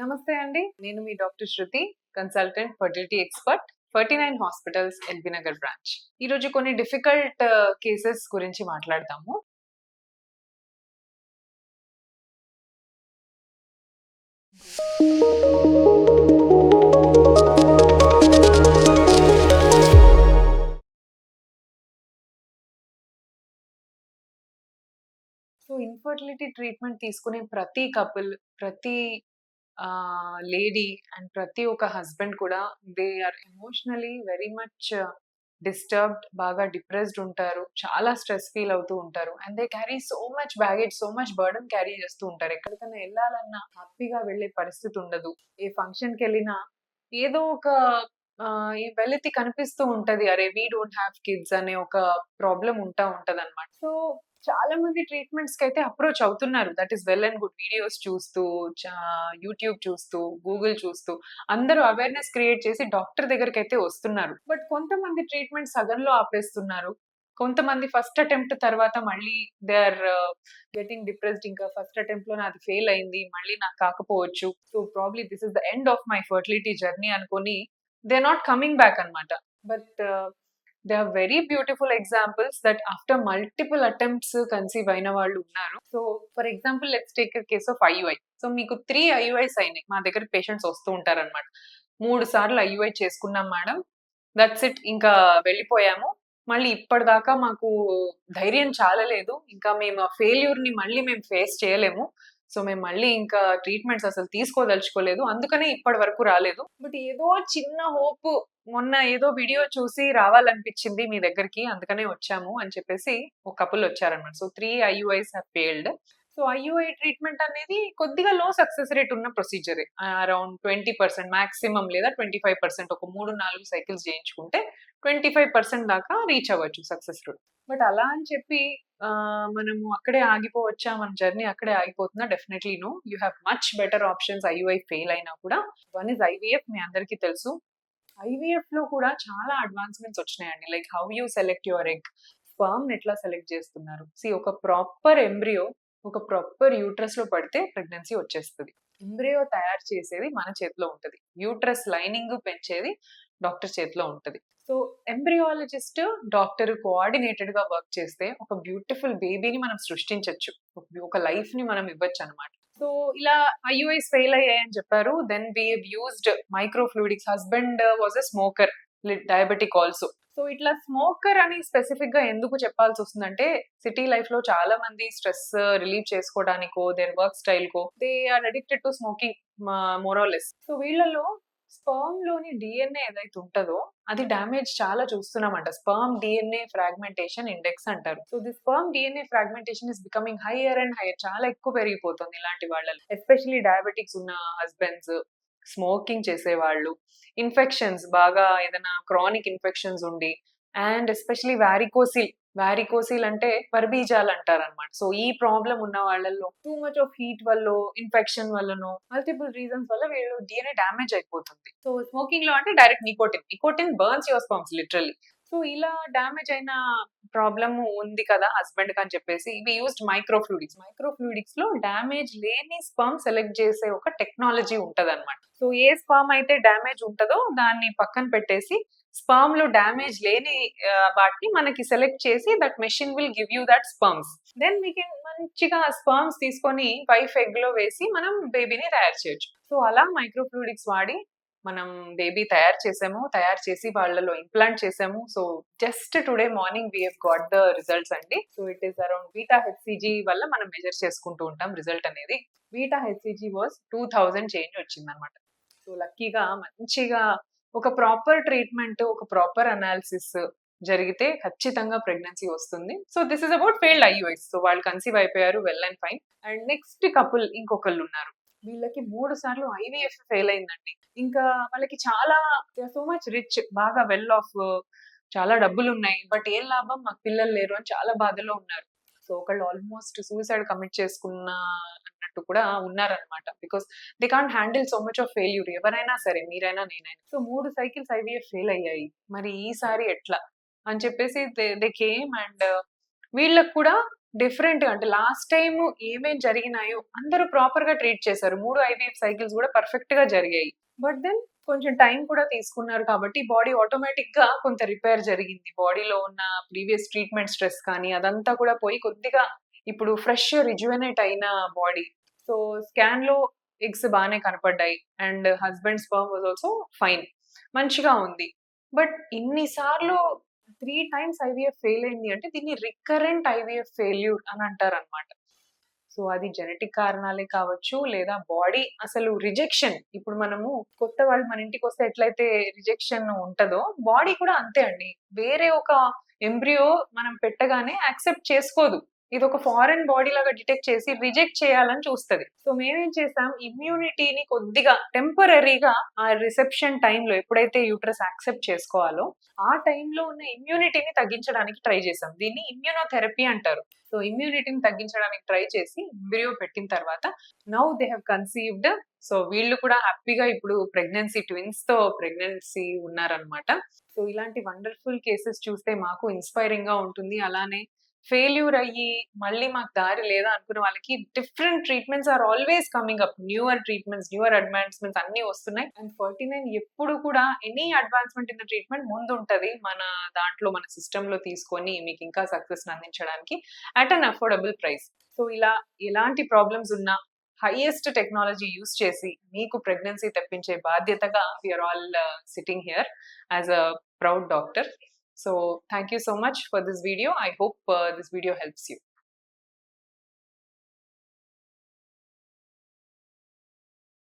నమస్తే అండి. నేను మీ doctor Shruti, consultant fertility expert, 39 hospitals LB Nagar branch. ఈరోజు కొన్ని డిఫికల్ట్ కేసెస్ గురించి మాట్లాడదాము. సో, ఇన్‌ఫర్టిలిటీ ట్రీట్మెంట్ తీసుకునే ప్రతి కపుల్, ప్రతి లేడీ అండ్ ప్రతి ఒక్క హస్బెండ్ కూడా they are emotionally very much disturbed, బాగా డిప్రెస్డ్ ఉంటారు. చాలా స్ట్రెస్ ఫీల్ అవుతూ ఉంటారు. And they carry so much baggage, so much burden carry చేస్తూ ఉంటారు. ఎక్కడికైనా ఎళ్ళాలన్నా హ్యాపీగా వెళ్ళే పరిస్థితి ఉండదు. ఏ ఫంక్షన్‌కెళ్ళినా ఏదో ఒక ఈ వెలితి కనిపిస్తూ ఉంటది. అరే! వి డోంట్ హావ్ కిడ్స్ అనే ఒక ప్రాబ్లమ్ ఉంటదన్నమాట. సో, చాలా మంది ట్రీట్మెంట్స్‌కైతే అప్రోచ్ అవుతున్నారు. That is well and good. Videos చూస్తూ, చా యూట్యూబ్ చూస్తూ, గూగుల్ చూస్తూ అందరూ అవేర్‌నెస్ క్రియేట్ చేసి డాక్టర్ దగ్గరికైతే వస్తున్నారు. బట్ కొంతమంది ట్రీట్మెంట్ సగంలో ఆపేస్తున్నారు. కొంతమంది ఫస్ట్ అటెంప్ట్ తర్వాత మళ్ళీ దే ఆర్ గెట్టింగ్ డిప్రెస్డ్. ఇంకా ఫస్ట్ అటెంప్ట్‌లోనే అది ఫెయిల్ అయింది. మళ్ళీ నాకు కాకపోవచ్చు. So, probably this is the end of my fertility journey అనుకోని they are not coming back అన్నమాట. But they are very beautiful examples that after multiple attempts conceive అయిన వాళ్ళు ఉన్నారు. So, for example let's take a case of IUI. So, మీకు 3 IUIs అయినాయి. మా దగ్గరికి patients వస్తూ ఉంటారన్నమాట. 3 సార్లు ఐయుఐ చేసుకున్నాం మేడం. That's it. ఇంకా వెళ్ళిపోయాము. మళ్ళీ ఇప్పటిదాకా మాకు ధైర్యం చాలలేదు. ఇంకా మేము ఆ ఫెయిల్యూర్‌ని మళ్ళీ మేము ఫేస్ చేయలేము. సో, మేము మళ్ళీ ఇంకా ట్రీట్మెంట్స్ అసలు తీసుకోదలుచుకోలేదు. అందుకనే ఇప్పటి వరకు రాలేదు. బట్ ఏదో చిన్న హోప్, మొన్న ఏదో వీడియో చూసి రావాలనిపించింది మీ దగ్గరికి. అందుకనే వచ్చాము అని చెప్పేసి ఒక కపుల్ వచ్చారన్నమాట. So, 3 IUIs have failed. So, IUI treatment అనేది కొద్దిగా లో సక్సెస్ రేట్ ఉన్న ప్రొసీజరే. అరౌండ్ 20% మాక్సిమం లేదా 25% ఒక 3, 4 సైకిల్స్ చేయించుకుంటే 25% దాకా రీచ్ అవ్వచ్చు సక్సెస్ రేట్. బట్ అలా అని చెప్పి మనము అక్కడే ఆగిపోవచ్చా? మన జర్నీ అక్కడే ఆగిపోతుందా? Definitely no. You have much better options IUI fail అయినా కూడా. వన్ ఈస్ ఐవీఎఫ్, మీ అందరికీ తెలుసు. ఐవీఎఫ్‌లో కూడా చాలా అడ్వాన్స్‌మెంట్స్ వచ్చినాయండి. Like how you select your egg, స్పెర్మ్‌ని ఎట్లా సెలెక్ట్ చేస్తున్నారు. ఒక ప్రాపర్ ఎంబ్రియో ఒక ప్రాపర్ యూట్రస్‌లో పడితే ప్రెగ్నెన్సీ వచ్చేస్తది. ఎంబ్రియో తయారు చేసేది మన చేతిలో ఉంటది. యూట్రస్ లైనింగ్ పెంచేది డాక్టర్ చేతిలో ఉంటది. సో, ఎంబ్రియాలజిస్ట్, డాక్టర్ కోఆర్డినేటెడ్‌గా వర్క్ చేస్తే ఒక బ్యూటిఫుల్ బేబీని మనం సృష్టించొచ్చు. ఒక లైఫ్‌ని మనం ఇవ్వొచ్చనమాట. సో, ఇలా ఐయుఐస్ ఫెయిల్ అయ్యాయని చెప్పారు. Then we have used microfluidics. Husband was a smoker, diabetic also. So, ఇట్లా స్మోకర్ అని స్పెసిఫిక్‌గా ఎందుకు చెప్పాల్సొస్తుందంటే, సిటీ లైఫ్‌లో చాలా మంది స్ట్రెస్ రిలీవ్ చేసుకోవడానికో, దేర్ వర్క్ స్టైల్‌కో they are addicted to smoking more or less. So, వీళ్ళలో స్పెర్మ్‌లోని డీఎన్ఏ ఏదైతే ఉంటదో, అది డ్యామేజ్ చాలా చూస్తున్నామంట. స్పెర్మ్ డీఎన్ఏ ఫ్రాగ్మెంటేషన్ ఇండెక్స్ అంటారు. So, the sperm DNA fragmentation is becoming hire and higher. చాలా ఎక్కువ పెరిగిపోతుంది ఇలాంటి వాళ్ళలో. ఎస్పెషల్లీ డయాబెటిక్స్ ఉన్న హస్బెండ్స్, స్మోకింగ్ చేసేవాళ్ళు, ఇన్ఫెక్షన్స్ బాగా ఏదైనా క్రానిక్ ఇన్ఫెక్షన్స్ ఉండి, అండ్ ఎస్పెషల్లీ వారికోసిల్. వారికోసిల్ అంటే పరబీజాలు అంటారన్నమాట. సో, ఈ ప్రాబ్లమ్ ఉన్న వాళ్ళలో టూ మచ్ ఆఫ్ హీట్ వల్లో, ఇన్ఫెక్షన్ వల్లనో, మల్టిపుల్ రీజన్స్ వల్ల వీళ్ళు డీఎన్ఏ డ్యామేజ్ అయిపోతుంది. సో, స్మోకింగ్ లో అంటే direct nicotine. Nicotine burns your sperms literally. So, ఇలా డ్యామేజ్ అయిన ప్రాబ్లమ్ ఉంది కదా హస్బెండ్ అని చెప్పేసి we used microfluidics. Microfluidics లో డ్యామేజ్ లేని స్పర్మ్ సెలెక్ట్ చేసే ఒక టెక్నాలజీ ఉంటదన్నమాట. సో, ఏ స్పర్మ్ అయితే డ్యామేజ్ ఉంటదో దాన్ని పక్కన పెట్టేసి స్పర్మ్ లో డ్యామేజ్ లేని వాటిని మనకి సెలెక్ట్ చేసి that machine will give you that sperms. Then we can మంచిగా స్పర్మ్స్ తీసుకొని వైఫ్ ఎగ్ లో వేసి మనం బేబీని తయారు చేయొచ్చు. సో, అలా మైక్రో ఫ్లూయిడిక్స్ వాడి మనం బేబీ తయారు చేసాము. తయారు చేసి వాళ్ళలో ఇంప్లాంట్ చేసాము. So, just today morning we have got the results అండి. So, it is around beta hCG వల్ల మనం మెజర్ చేసుకుంటూ ఉంటాం రిజల్ట్ అనేది. బీటా హెచ్‌సిజీ వాస్ 2000 చేంజ్ వచ్చిందన్నమాట. సో, లక్కీగా మంచిగా ఒక ప్రాపర్ ట్రీట్మెంట్, ఒక ప్రాపర్ అనాలిసిస్ జరిగితే ఖచ్చితంగా ప్రెగ్నెన్సీ వస్తుంది. So, this is about failed IUIs. So, వాళ్ళు కన్సీవ్ అయిపోయారు, well and fine. And next couple ఇంకొకళ్ళు ఉన్నారు. వీళ్ళకి 3 సార్లు ఐవీఎఫ్ ఫెయిల్ అయిందండి. ఇంకా వాళ్ళకి చాలా they are so much rich, బాగా వెల్ ఆఫ్, చాలా డబ్బులున్నాయి. బట్ ఏం లాభం, మాకు పిల్లలు లేరు అని చాలా బాధలో ఉన్నారు. సో, ఒకళ్ళు ఆల్మోస్ట్ సూసైడ్ కమిట్ చేసుకున్న అన్నట్టు కూడా ఉన్నారన్నమాట. Because they can't handle so much of failure. ఎవరైనా సరే, మీరైనా నేనైనా. సో, 3 సైకిల్స్ ఐవీఎఫ్ ఫెయిల్ అయ్యాయి. మరి ఈసారి ఎట్లా అని చెప్పేసి దే దే కేమ్ అండ్ వీళ్ళకి కూడా డిఫరెంట్‌గా అంటే లాస్ట్ టైమ్ ఏమేం జరిగినాయో అందరూ ప్రాపర్‌గా ట్రీట్ చేశారు. 3 ఐవీఎఫ్ సైకిల్స్ గూడా పర్ఫెక్ట్‌గా జరిగాయి. బట్ దెన్ కొంచెం టైం కూడా తీసుకున్నారు కాబట్టి బాడీ ఆటోమేటిక్‌గా కొంత రిపేర్ జరిగింది. బాడీలో ఉన్న ప్రీవియస్ ట్రీట్‌మెంట్ స్ట్రెస్ కానీ అదంతా కూడా పోయి కొద్దిగా ఇప్పుడు ఫ్రెష్ రిజువనేట్ అయిన బాడీ. సో, స్కాన్‌లో ఎగ్స్ బానే కనపడ్డాయి. And husband sperm was also fine. మంచిగా ఉంది. బట్ ఇన్ని సార్లు 3 టైమ్స్ ఐవీఎఫ్ ఫెయిల్ అయింది అంటే దీన్ని రికరెంట్ ఐవీఎఫ్ ఫెయిల్యూర్ అని అంటారనమాట. సో, అది జెనెటిక్ కారణాలే కావచ్చు, లేదా బాడీ అసలు రిజెక్షన్. ఇప్పుడు మనము కొత్త వాళ్ళు మన ఇంటికొస్తే ఎట్లయితే రిజెక్షన్ ఉంటదో, బాడీ కూడా అంతే అండి. వేరే ఒక ఎంబ్రియో మనం పెట్టగానే యాక్సెప్ట్ చేసుకోదు. ఇదొక ఫారెన్ బాడీ లాగా డిటెక్ట్ చేసి రిజెక్ట్ చేయాలని చూస్తది. సో, మేమేం చేసాం ఇమ్యూనిటీని కొద్దిగా టెంపరరీగా ఆ రిసెప్షన్ టైమ్‌లో ఎప్పుడైతే యూట్రస్ యాక్సెప్ట్ చేసుకోవాలో, ఆ టైమ్‌లో ఉన్న ఇమ్యూనిటీని తగ్గించడానికి ట్రై చేసాం. దీన్ని ఇమ్యూనోథెరపీ అంటారు. సో, ఇమ్యూనిటీని తగ్గించడానికి ట్రై చేసి ఎంబ్రియో పెట్టిన తర్వాత now they have conceived. So, వీళ్ళు కూడా హ్యాపీగా ఇప్పుడు ట్విన్స్‌తో ప్రెగ్నెన్సీ ఉన్నారనమాట. సో, ఇలాంటి వండర్‌ఫుల్ కేసెస్ చూస్తే మాకు ఇన్‌స్పైరింగ్‌గా ఉంటుంది. అలానే ఫెయిల్యూర్ అయ్యి మళ్ళీ మాకు దారి లేదా అనుకున్న వాళ్ళకి different treatments are always coming up. Newer treatments, newer advancements అన్నీ వస్తున్నాయి. అండ్ 49 ఎప్పుడు కూడా any advancement in the treatment ముందుంటది. మన దాంట్లో మన సిస్టమ్‌లో తీసుకొని మీకు ఇంకా సక్సెస్‌ని అందించడానికి at an affordable price. So, ఇలా ఎలాంటి ప్రాబ్లమ్స్ ఉన్నా హైయెస్ట్ టెక్నాలజీ యూజ్ చేసి మీకు ప్రెగ్నెన్సీ తెప్పించే బాధ్యతగా we are all sitting here as a proud doctor. So thank you so much for this video. I hope this video helps you.